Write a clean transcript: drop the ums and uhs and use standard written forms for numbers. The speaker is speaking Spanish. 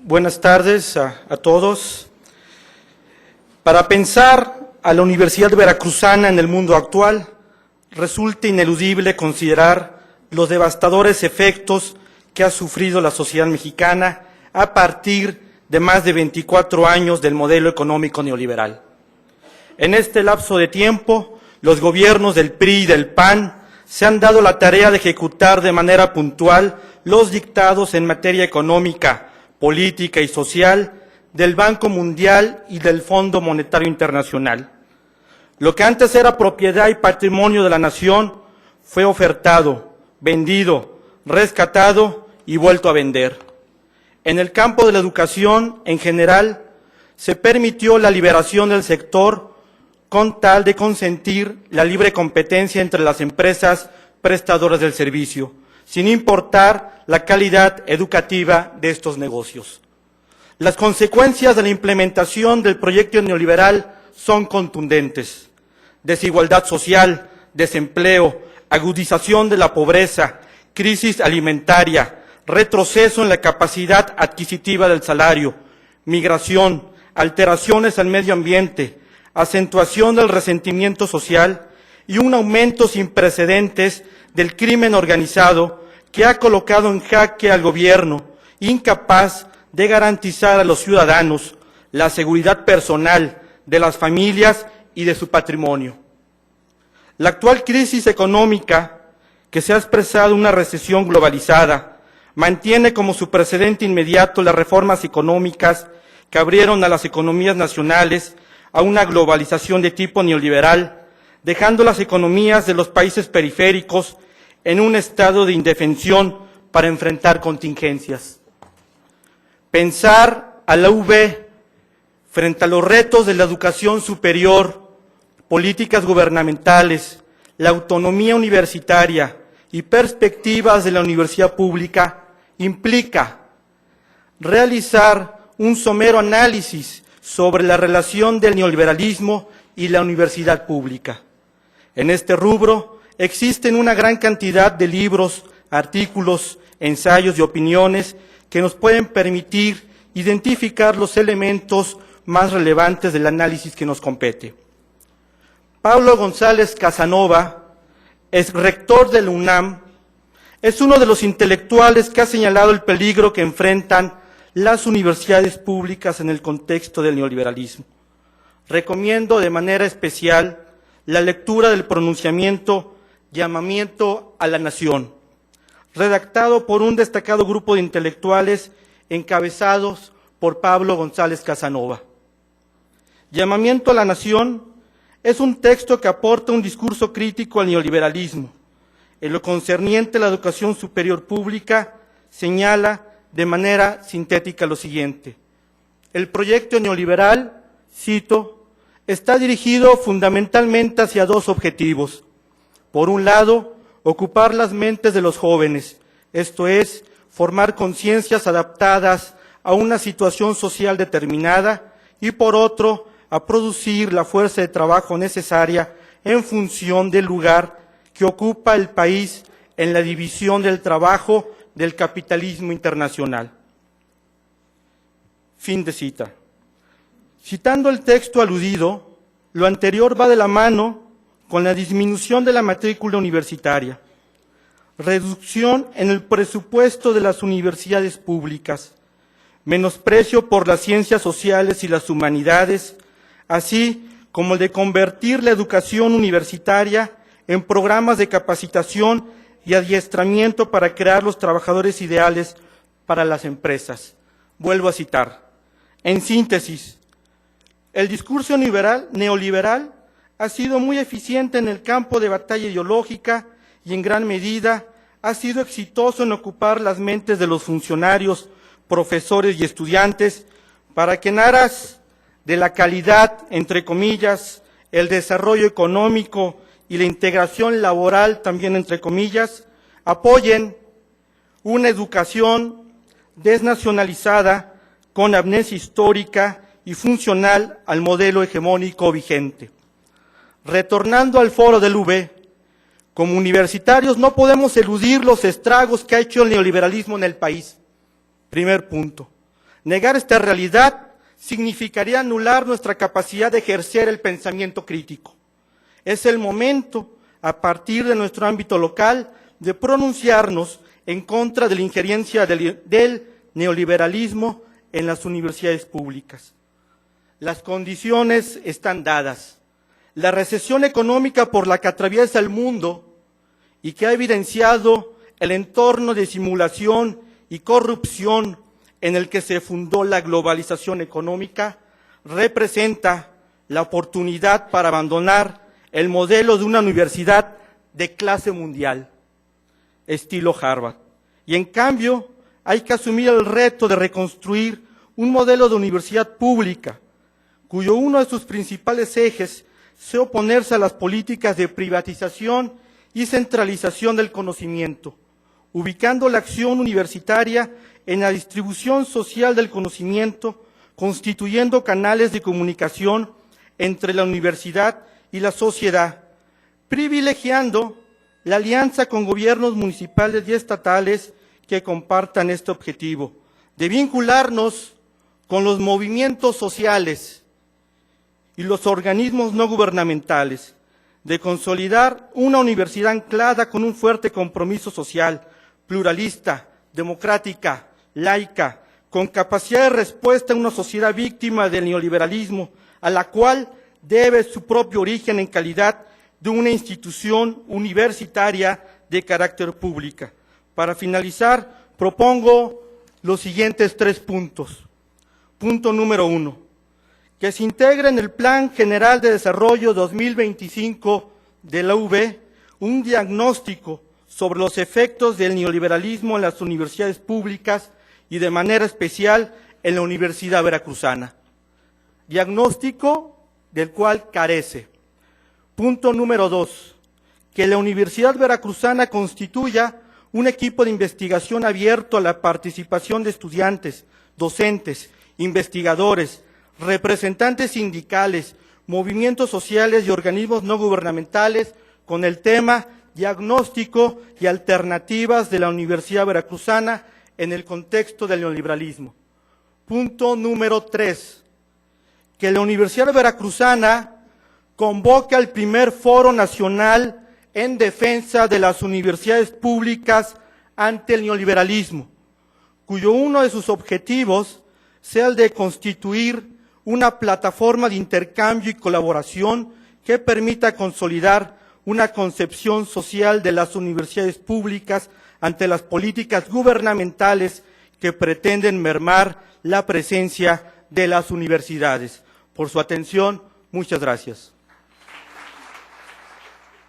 Buenas tardes a todos. Para pensar a la Universidad Veracruzana en el mundo actual, resulta ineludible considerar los devastadores efectos que ha sufrido la sociedad mexicana a partir de más de 24 años del modelo económico neoliberal. En este lapso de tiempo, los gobiernos del PRI y del PAN se han dado la tarea de ejecutar de manera puntual los dictados en materia económica, política y social del Banco Mundial y del Fondo Monetario Internacional. Lo que antes era propiedad y patrimonio de la nación fue ofertado, vendido, rescatado y vuelto a vender. En el campo de la educación, en general, se permitió la liberación del sector con tal de consentir la libre competencia entre las empresas prestadoras del servicio, sin importar la calidad educativa de estos negocios. Las consecuencias de la implementación del proyecto neoliberal son contundentes: desigualdad social, desempleo, agudización de la pobreza, crisis alimentaria, retroceso en la capacidad adquisitiva del salario, migración, alteraciones al medio ambiente, acentuación del resentimiento social y un aumento sin precedentes del crimen organizado que ha colocado en jaque al gobierno, incapaz de garantizar a los ciudadanos la seguridad personal de las familias y de su patrimonio. La actual crisis económica, que se ha expresado una recesión globalizada, mantiene como su precedente inmediato las reformas económicas que abrieron a las economías nacionales a una globalización de tipo neoliberal, dejando las economías de los países periféricos en un estado de indefensión para enfrentar contingencias. Pensar a la UV frente a los retos de la educación superior, políticas gubernamentales, la autonomía universitaria y perspectivas de la universidad pública implica realizar un somero análisis sobre la relación del neoliberalismo y la universidad pública. En este rubro existen una gran cantidad de libros, artículos, ensayos y opiniones que nos pueden permitir identificar los elementos más relevantes del análisis que nos compete. Pablo González Casanova, ex rector de la UNAM, es uno de los intelectuales que ha señalado el peligro que enfrentan las universidades públicas en el contexto del neoliberalismo. Recomiendo de manera especial la lectura del pronunciamiento Llamamiento a la Nación, redactado por un destacado grupo de intelectuales encabezados por Pablo González Casanova. Llamamiento a la Nación es un texto que aporta un discurso crítico al neoliberalismo. En lo concerniente a la educación superior pública, señala de manera sintética lo siguiente: el proyecto neoliberal, cito, está dirigido fundamentalmente hacia dos objetivos. Por un lado, ocupar las mentes de los jóvenes, esto es, formar conciencias adaptadas a una situación social determinada, y por otro, a producir la fuerza de trabajo necesaria en función del lugar que ocupa el país en la división del trabajo del capitalismo internacional. Fin de cita. Citando el texto aludido, lo anterior va de la mano con la disminución de la matrícula universitaria, reducción en el presupuesto de las universidades públicas, menosprecio por las ciencias sociales y las humanidades, así como el de convertir la educación universitaria en programas de capacitación y adiestramiento para crear los trabajadores ideales para las empresas. Vuelvo a citar. En síntesis, el discurso neoliberal ha sido muy eficiente en el campo de batalla ideológica y en gran medida ha sido exitoso en ocupar las mentes de los funcionarios, profesores y estudiantes para que en aras de la calidad, entre comillas, el desarrollo económico y la integración laboral, también entre comillas, apoyen una educación desnacionalizada con amnesia histórica y funcional al modelo hegemónico vigente. Retornando al foro del UV, como universitarios no podemos eludir los estragos que ha hecho el neoliberalismo en el país. Primer punto. Negar esta realidad significaría anular nuestra capacidad de ejercer el pensamiento crítico. Es el momento, a partir de nuestro ámbito local, de pronunciarnos en contra de la injerencia del neoliberalismo en las universidades públicas. Las condiciones están dadas. La recesión económica por la que atraviesa el mundo y que ha evidenciado el entorno de simulación y corrupción en el que se fundó la globalización económica, representa la oportunidad para abandonar el modelo de una universidad de clase mundial, estilo Harvard. Y en cambio, hay que asumir el reto de reconstruir un modelo de universidad pública, cuyo uno de sus principales ejes sea oponerse a las políticas de privatización y centralización del conocimiento, ubicando la acción universitaria en la distribución social del conocimiento, constituyendo canales de comunicación entre la universidad y la sociedad, privilegiando la alianza con gobiernos municipales y estatales que compartan este objetivo, de vincularnos con los movimientos sociales y los organismos no gubernamentales, de consolidar una universidad anclada con un fuerte compromiso social, pluralista, democrática, laica, con capacidad de respuesta a una sociedad víctima del neoliberalismo, a la cual debe su propio origen en calidad de una institución universitaria de carácter pública. Para finalizar, propongo los siguientes 3 puntos. Punto número 1. Que se integre en el Plan General de Desarrollo 2025 de la UB un diagnóstico sobre los efectos del neoliberalismo en las universidades públicas y de manera especial en la Universidad Veracruzana. Diagnóstico del cual carece. Punto número 2. Que la Universidad Veracruzana constituya un equipo de investigación abierto a la participación de estudiantes, docentes, investigadores, representantes sindicales, movimientos sociales y organismos no gubernamentales con el tema diagnóstico y alternativas de la Universidad Veracruzana en el contexto del neoliberalismo. Punto número 3. Que la Universidad Veracruzana convoque al primer Foro Nacional en defensa de las universidades públicas ante el neoliberalismo, cuyo uno de sus objetivos sea el de constituir una plataforma de intercambio y colaboración que permita consolidar una concepción social de las universidades públicas ante las políticas gubernamentales que pretenden mermar la presencia de las universidades. Por su atención, muchas gracias.